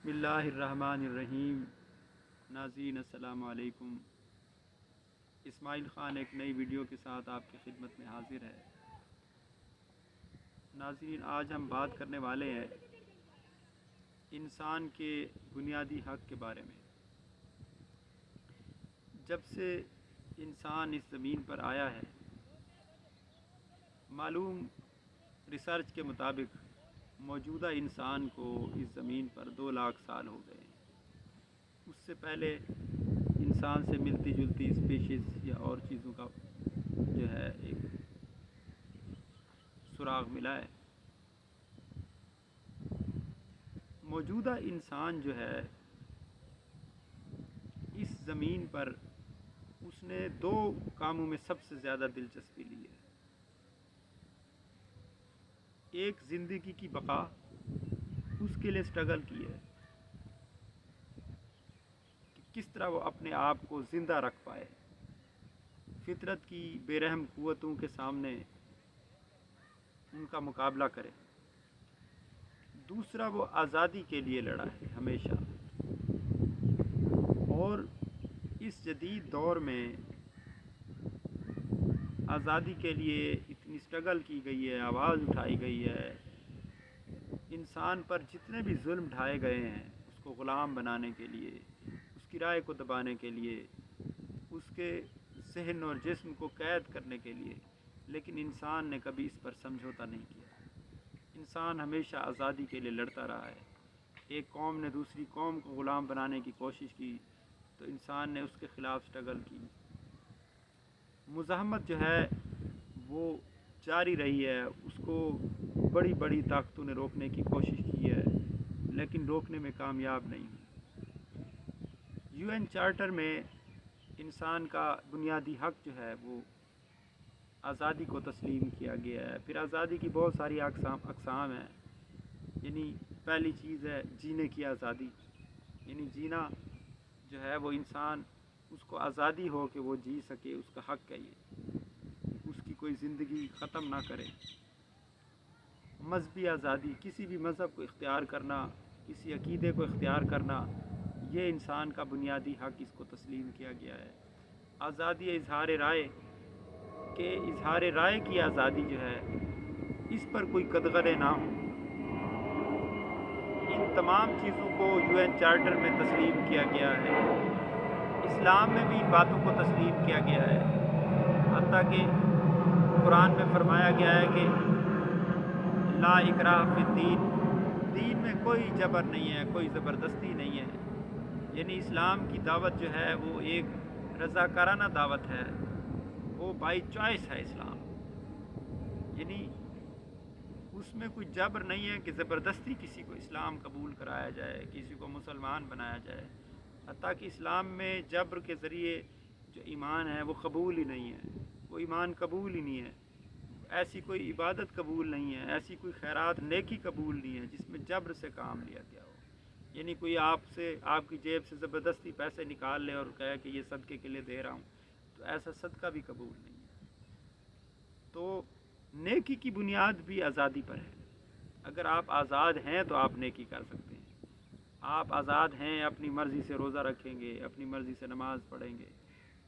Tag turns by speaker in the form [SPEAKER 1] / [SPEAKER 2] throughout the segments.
[SPEAKER 1] بسم اللہ الرحمن الرحیم۔ ناظرین السلام علیکم۔ اسماعیل خان ایک نئی ویڈیو کے ساتھ آپ کی خدمت میں حاضر ہے۔ ناظرین، آج ہم بات کرنے والے ہیں انسان کے بنیادی حق کے بارے میں۔ جب سے انسان اس زمین پر آیا ہے، معلوم ریسرچ کے مطابق موجودہ انسان کو اس زمین پر 2 لاکھ سال ہو گئے ہیں۔ اس سے پہلے انسان سے ملتی جلتی اسپیشیز یا اور چیزوں کا جو ہے ایک سراغ ملا ہے۔ موجودہ انسان جو ہے اس زمین پر اس نے 2 کاموں میں سب سے زیادہ دلچسپی لی ہے۔ ایک زندگی کی بقا، اس کے لیے سٹرگل کی ہے کہ کس طرح وہ اپنے آپ کو زندہ رکھ پائے، فطرت کی بے رحم قوتوں کے سامنے ان کا مقابلہ کرے۔ دوسرا، وہ آزادی کے لیے لڑا ہے ہمیشہ، اور اس جدید دور میں آزادی کے لیے اتنی سٹرگل کی گئی ہے، آواز اٹھائی گئی ہے۔ انسان پر جتنے بھی ظلم ڈھائے گئے ہیں اس کو غلام بنانے کے لیے، اس کی رائے کو دبانے کے لیے، اس کے ذہن اور جسم کو قید کرنے کے لیے، لیکن انسان نے کبھی اس پر سمجھوتا نہیں کیا۔ انسان ہمیشہ آزادی کے لیے لڑتا رہا ہے۔ ایک قوم نے دوسری قوم کو غلام بنانے کی کوشش کی تو انسان نے اس کے خلاف سٹرگل کی۔ مزاحمت جو ہے وہ جاری رہی ہے، اس کو بڑی بڑی طاقتوں نے روکنے کی کوشش کی ہے، لیکن روکنے میں کامیاب نہیں ہوئی۔ UN چارٹر میں انسان کا بنیادی حق جو ہے وہ آزادی کو تسلیم کیا گیا ہے۔ پھر آزادی کی بہت ساری اقسام ہیں، یعنی پہلی چیز ہے جینے کی آزادی، یعنی جینا جو ہے وہ انسان اس کو آزادی ہو کہ وہ جی سکے، اس کا حق ہے یہ، اس کی کوئی زندگی ختم نہ کرے۔ مذہبی آزادی، کسی بھی مذہب کو اختیار کرنا، کسی عقیدے کو اختیار کرنا، یہ انسان کا بنیادی حق، اس کو تسلیم کیا گیا ہے۔ آزادی اظہار رائے، کہ اظہار رائے کی آزادی جو ہے اس پر کوئی قدغنیں نہ ہوں۔ ان تمام چیزوں کو UN چارٹر میں تسلیم کیا گیا ہے۔ اسلام میں بھی ان باتوں کو تسلیم کیا گیا ہے، حتیٰ کہ قرآن میں فرمایا گیا ہے کہ لا اکراہ فی الدین، دین میں کوئی جبر نہیں ہے، کوئی زبردستی نہیں ہے۔ یعنی اسلام کی دعوت جو ہے وہ ایک رضاکارانہ دعوت ہے، وہ بائی چوائس ہے اسلام، یعنی اس میں کوئی جبر نہیں ہے کہ زبردستی کسی کو اسلام قبول کرایا جائے، کسی کو مسلمان بنایا جائے۔ حتیٰ کہ اسلام میں جبر کے ذریعے جو ایمان ہے وہ قبول ہی نہیں ہے، وہ ایمان قبول ہی نہیں ہے۔ ایسی کوئی عبادت قبول نہیں ہے، ایسی کوئی خیرات نیکی قبول نہیں ہے جس میں جبر سے کام لیا گیا ہو۔ یعنی کوئی آپ کی جیب سے زبردستی پیسے نکال لے اور کہے کہ یہ صدقے کے لیے دے رہا ہوں، تو ایسا صدقہ بھی قبول نہیں ہے۔ تو نیکی کی بنیاد بھی آزادی پر ہے۔ اگر آپ آزاد ہیں تو آپ نیکی کر سکتے ہیں۔ آپ آزاد ہیں، اپنی مرضی سے روزہ رکھیں گے، اپنی مرضی سے نماز پڑھیں گے،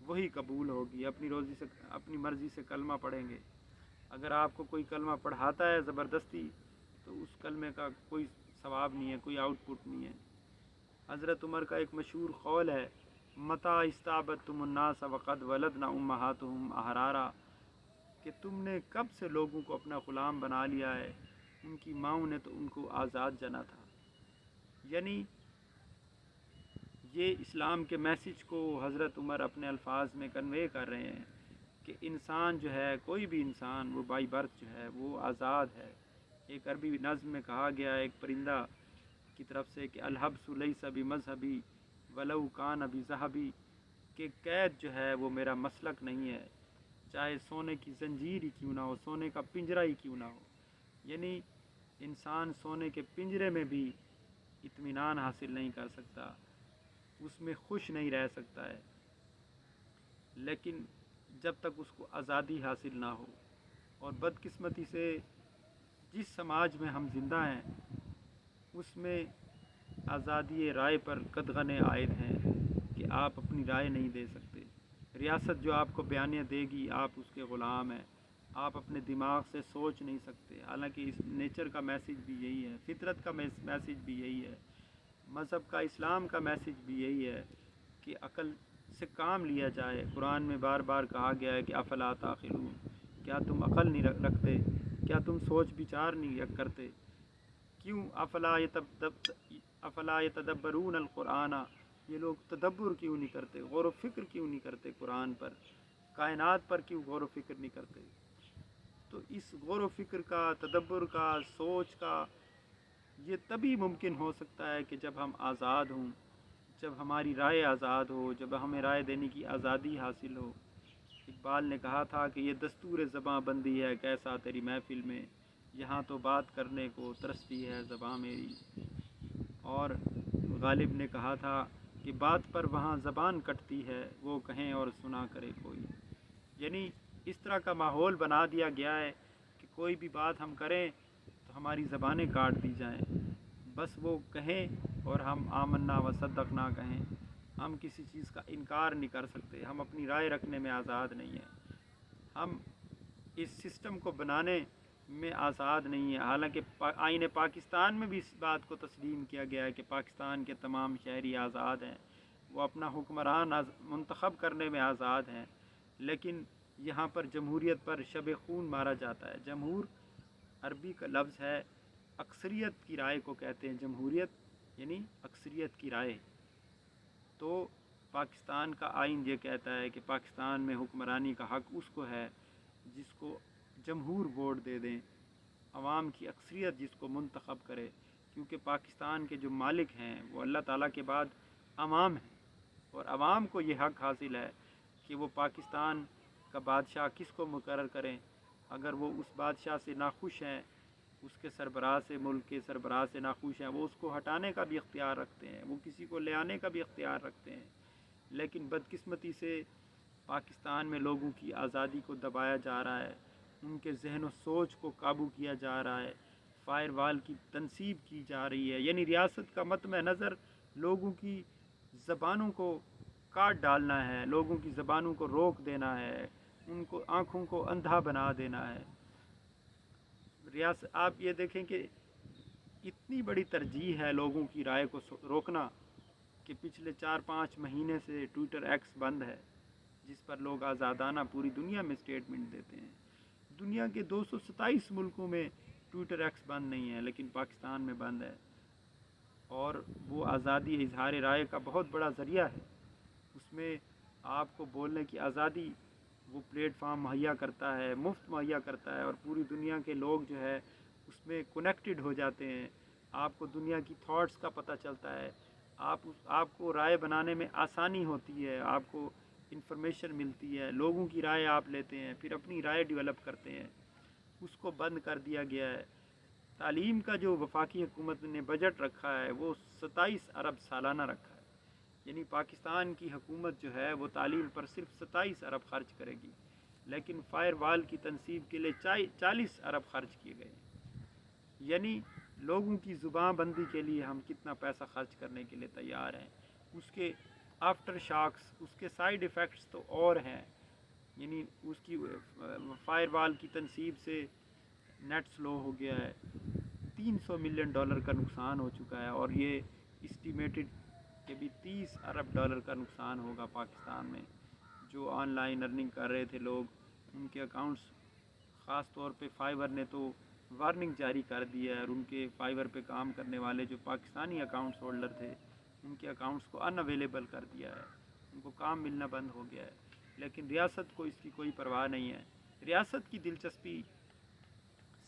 [SPEAKER 1] وہی قبول ہوگی۔ اپنی مرضی سے کلمہ پڑھیں گے۔ اگر آپ کو کوئی کلمہ پڑھاتا ہے زبردستی تو اس کلمے کا کوئی ثواب نہیں ہے، کوئی آؤٹ پٹ نہیں ہے۔ حضرت عمر کا ایک مشہور قول ہے، متى استعبدتم الناس وقد ولدنا امہاتہم احرارا، کہ تم نے کب سے لوگوں کو اپنا غلام بنا لیا ہے، ان کی ماؤں نے تو ان کو آزاد جنا تھا۔ یعنی یہ اسلام کے میسج کو حضرت عمر اپنے الفاظ میں کنوے کر رہے ہیں کہ انسان جو ہے، کوئی بھی انسان، وہ بائی برتھ جو ہے وہ آزاد ہے۔ ایک عربی نظم میں کہا گیا ہے ایک پرندہ کی طرف سے کہ الحبس لیس بمذہبی ولو کان بذہبی، کہ قید جو ہے وہ میرا مسلک نہیں ہے، چاہے سونے کی زنجیر ہی کیوں نہ ہو، سونے کا پنجرہ ہی کیوں نہ ہو۔ یعنی انسان سونے کے پنجرے میں بھی اطمینان حاصل نہیں کر سکتا، اس میں خوش نہیں رہ سکتا ہے، لیکن جب تک اس کو آزادی حاصل نہ ہو۔ اور بدقسمتی سے جس سماج میں ہم زندہ ہیں اس میں آزادی رائے پر قدغن عائد ہیں کہ آپ اپنی رائے نہیں دے سکتے۔ ریاست جو آپ کو بیانیہ دے گی آپ اس کے غلام ہیں، آپ اپنے دماغ سے سوچ نہیں سکتے، حالانکہ اس نیچر کا میسیج بھی یہی ہے، فطرت کا میسیج بھی یہی ہے، مذہب کا اسلام کا میسیج بھی یہی ہے کہ عقل سے کام لیا جائے۔ قرآن میں بار بار کہا گیا ہے کہ افلا تعقلون، کیا تم عقل نہیں رکھتے، کیا تم سوچ بچار نہیں کرتے؟ کیوں افلا یتدبرون القرآن، یہ لوگ تدبر کیوں نہیں کرتے، غور و فکر کیوں نہیں کرتے قرآن پر، کائنات پر کیوں غور و فکر نہیں کرتے؟ تو اس غور و فکر کا، تدبر کا، سوچ کا یہ تبھی ممکن ہو سکتا ہے کہ جب ہم آزاد ہوں، جب ہماری رائے آزاد ہو، جب ہمیں رائے دینے کی آزادی حاصل ہو۔ اقبال نے کہا تھا کہ یہ دستور زباں بندی ہے کیسا تیری محفل میں، یہاں تو بات کرنے کو ترستی ہے زباں میری۔ اور غالب نے کہا تھا کہ بات پر وہاں زبان کٹتی ہے، وہ کہیں اور سنا کرے کوئی۔ یعنی اس طرح کا ماحول بنا دیا گیا ہے کہ کوئی بھی بات ہم کریں تو ہماری زبانیں کاٹ دی جائیں، بس وہ کہیں اور ہم آمنا و صدقنا کہیں، ہم کسی چیز کا انکار نہیں کر سکتے، ہم اپنی رائے رکھنے میں آزاد نہیں ہیں، ہم اس سسٹم کو بنانے میں آزاد نہیں ہیں۔ حالانکہ آئین پاکستان میں بھی اس بات کو تسلیم کیا گیا ہے کہ پاکستان کے تمام شہری آزاد ہیں، وہ اپنا حکمران منتخب کرنے میں آزاد ہیں، لیکن یہاں پر جمہوریت پر شب خون مارا جاتا ہے۔ جمہور عربی کا لفظ ہے، اکثریت کی رائے کو کہتے ہیں جمہوریت، یعنی اکثریت کی رائے۔ تو پاکستان کا آئین یہ کہتا ہے کہ پاکستان میں حکمرانی کا حق اس کو ہے جس کو جمہور ووٹ دے دیں، عوام کی اکثریت جس کو منتخب کرے، کیونکہ پاکستان کے جو مالک ہیں وہ اللہ تعالیٰ کے بعد عوام ہیں، اور عوام کو یہ حق حاصل ہے کہ وہ پاکستان کا بادشاہ کس کو مقرر کریں۔ اگر وہ اس بادشاہ سے ناخوش ہیں، اس کے سربراہ سے، ملک کے سربراہ سے ناخوش ہیں، وہ اس کو ہٹانے کا بھی اختیار رکھتے ہیں، وہ کسی کو لے آنے کا بھی اختیار رکھتے ہیں۔ لیکن بدقسمتی سے پاکستان میں لوگوں کی آزادی کو دبایا جا رہا ہے، ان کے ذہن و سوچ کو قابو کیا جا رہا ہے، فائر وال کی تنصیب کی جا رہی ہے، یعنی ریاست کا مطمع نظر لوگوں کی زبانوں کو کاٹ ڈالنا ہے، لوگوں کی زبانوں کو روک دینا ہے، ان کو آنکھوں کو اندھا بنا دینا ہے۔ ریاست آپ یہ دیکھیں کہ اتنی بڑی ترجیح ہے لوگوں کی رائے کو روکنا کہ پچھلے 4-5 مہینے سے ٹویٹر ایکس بند ہے، جس پر لوگ آزادانہ پوری دنیا میں اسٹیٹمنٹ دیتے ہیں۔ دنیا کے 227 ملکوں میں ٹویٹر ایکس بند نہیں ہے، لیکن پاکستان میں بند ہے، اور وہ آزادی اظہار رائے کا بہت بڑا ذریعہ ہے۔ اس میں آپ کو بولنے کی آزادی وہ پلیٹ فارم مہیا کرتا ہے، مفت مہیا کرتا ہے، اور پوری دنیا کے لوگ جو ہے اس میں کنیکٹڈ ہو جاتے ہیں، آپ کو دنیا کی تھاٹس کا پتہ چلتا ہے، آپ کو رائے بنانے میں آسانی ہوتی ہے، آپ کو انفارمیشن ملتی ہے، لوگوں کی رائے آپ لیتے ہیں، پھر اپنی رائے ڈیولپ کرتے ہیں۔ اس کو بند کر دیا گیا ہے۔ تعلیم کا جو وفاقی حکومت نے بجٹ رکھا ہے وہ 27 ارب سالانہ رکھا ہے، یعنی پاکستان کی حکومت جو ہے وہ تعلیم پر صرف 27 ارب خرچ کرے گی، لیکن فائر وال کی تنصیب کے لیے 40 ارب خرچ کیے گئے ہیں۔ یعنی لوگوں کی زبان بندی کے لیے ہم کتنا پیسہ خرچ کرنے کے لیے تیار ہیں، اس کے آفٹر شاکس، اس کے سائیڈ ایفیکٹس تو اور ہیں، یعنی اس کی فائر وال کی تنصیب سے نیٹ سلو ہو گیا ہے، $300 ملین کا نقصان ہو چکا ہے، اور یہ اسٹیمیٹڈ کہ بھی $30 ارب کا نقصان ہوگا پاکستان میں۔ جو آن لائن ارننگ کر رہے تھے لوگ، ان کے اکاؤنٹس، خاص طور پہ فائبر نے تو وارننگ جاری کر دی ہے، اور ان کے فائبر پہ کام کرنے والے جو پاکستانی اکاؤنٹس ہولڈر تھے ان کے اکاؤنٹس کو ان اویلیبل کر دیا ہے، ان کو کام ملنا بند ہو گیا ہے۔ لیکن ریاست کو اس کی کوئی پرواہ نہیں ہے۔ ریاست کی دلچسپی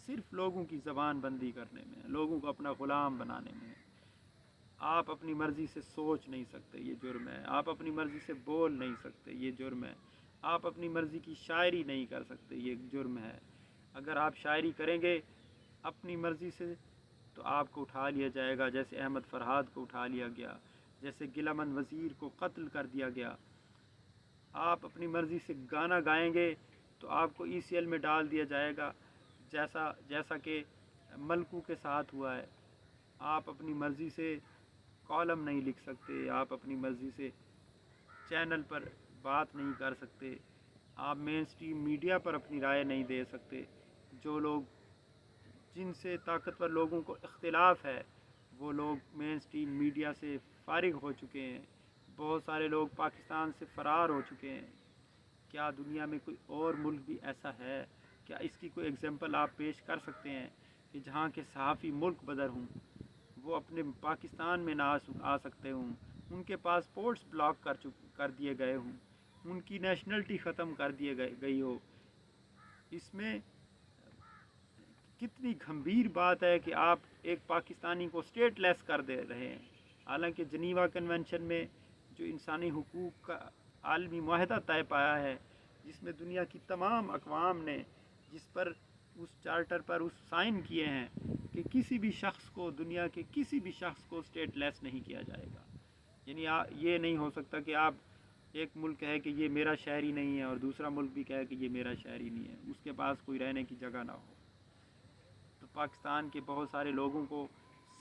[SPEAKER 1] صرف لوگوں کی زبان بندی کرنے میں ہے، لوگوں کو اپنا غلام بنانے میں ہے۔ آپ اپنی مرضی سے سوچ نہیں سکتے، یہ جرم ہے۔ آپ اپنی مرضی سے بول نہیں سکتے، یہ جرم ہے۔ آپ اپنی مرضی کی شاعری نہیں کر سکتے، یہ جرم ہے۔ اگر آپ شاعری کریں گے اپنی مرضی سے تو آپ کو اٹھا لیا جائے گا، جیسے احمد فرحاد کو اٹھا لیا گیا، جیسے گلامن وزیر کو قتل کر دیا گیا۔ آپ اپنی مرضی سے گانا گائیں گے تو آپ کو ای سی ایل میں ڈال دیا جائے گا، جیسا کہ ملکوں کے ساتھ ہوا ہے۔ آپ اپنی مرضی سے کالم نہیں لکھ سکتے، آپ اپنی مرضی سے چینل پر بات نہیں کر سکتے، آپ مین اسٹریم میڈیا پر اپنی رائے نہیں دے سکتے۔ جو لوگ جن سے طاقتور لوگوں کو اختلاف ہے وہ لوگ مین اسٹریم میڈیا سے فارغ ہو چکے ہیں، بہت سارے لوگ پاکستان سے فرار ہو چکے ہیں۔ کیا دنیا میں کوئی اور ملک بھی ایسا ہے؟ کیا اس کی کوئی اگزامپل آپ پیش کر سکتے ہیں کہ جہاں کے صحافی ملک بدر ہوں، وہ اپنے پاکستان میں نہ آ سکتے ہوں، ان کے پاسپورٹس بلاک کر دیے گئے ہوں، ان کی نیشنلٹی ختم کر دیے گئی ہو؟ اس میں کتنی گھمبیر بات ہے کہ آپ ایک پاکستانی کو اسٹیٹ لیس کر دے رہے ہیں، حالانکہ جنیوا کنونشن میں جو انسانی حقوق کا عالمی معاہدہ طے پایا ہے، جس میں دنیا کی تمام اقوام نے جس پر اس چارٹر پر اس سائن کیے ہیں کہ کسی بھی شخص کو، دنیا کے کسی بھی شخص کو اسٹیٹ لیس نہیں کیا جائے گا۔ یعنی یہ نہیں ہو سکتا کہ آپ ایک ملک کہے کہ یہ میرا شہری نہیں ہے اور دوسرا ملک بھی کہے کہ یہ میرا شہری نہیں ہے، اس کے پاس کوئی رہنے کی جگہ نہ ہو۔ تو پاکستان کے بہت سارے لوگوں کو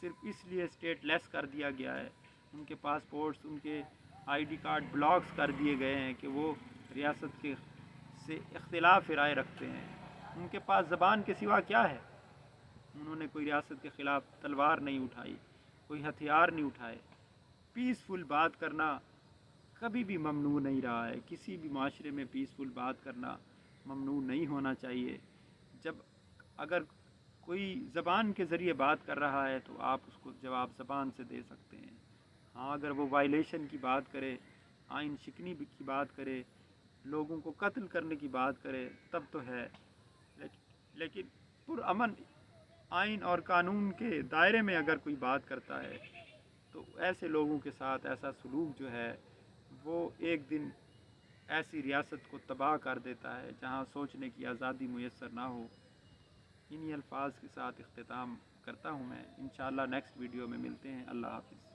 [SPEAKER 1] صرف اس لیے اسٹیٹ لیس کر دیا گیا ہے، ان کے پاسپورٹس، ان کے آئی ڈی کارڈ بلاکس کر دیے گئے ہیں کہ وہ ریاست کے سے اختلاف رائے رکھتے ہیں۔ ان کے پاس زبان کے سوا کیا ہے؟ انہوں نے کوئی ریاست کے خلاف تلوار نہیں اٹھائی، کوئی ہتھیار نہیں اٹھائے۔ پیسفل بات کرنا کبھی بھی ممنوع نہیں رہا ہے، کسی بھی معاشرے میں پیسفل بات کرنا ممنوع نہیں ہونا چاہیے۔ اگر کوئی زبان کے ذریعے بات کر رہا ہے تو آپ اس کو جواب زبان سے دے سکتے ہیں۔ ہاں، اگر وہ وائلیشن کی بات کرے، آئین شکنی کی بات کرے، لوگوں کو قتل کرنے کی بات کرے، تب تو ہے، لیکن پرامن آئین اور قانون کے دائرے میں اگر کوئی بات کرتا ہے تو ایسے لوگوں کے ساتھ ایسا سلوک جو ہے وہ ایک دن ایسی ریاست کو تباہ کر دیتا ہے جہاں سوچنے کی آزادی میسر نہ ہو۔ انہی الفاظ کے ساتھ اختتام کرتا ہوں میں، انشاءاللہ نیکسٹ ویڈیو میں ملتے ہیں۔ اللہ حافظ۔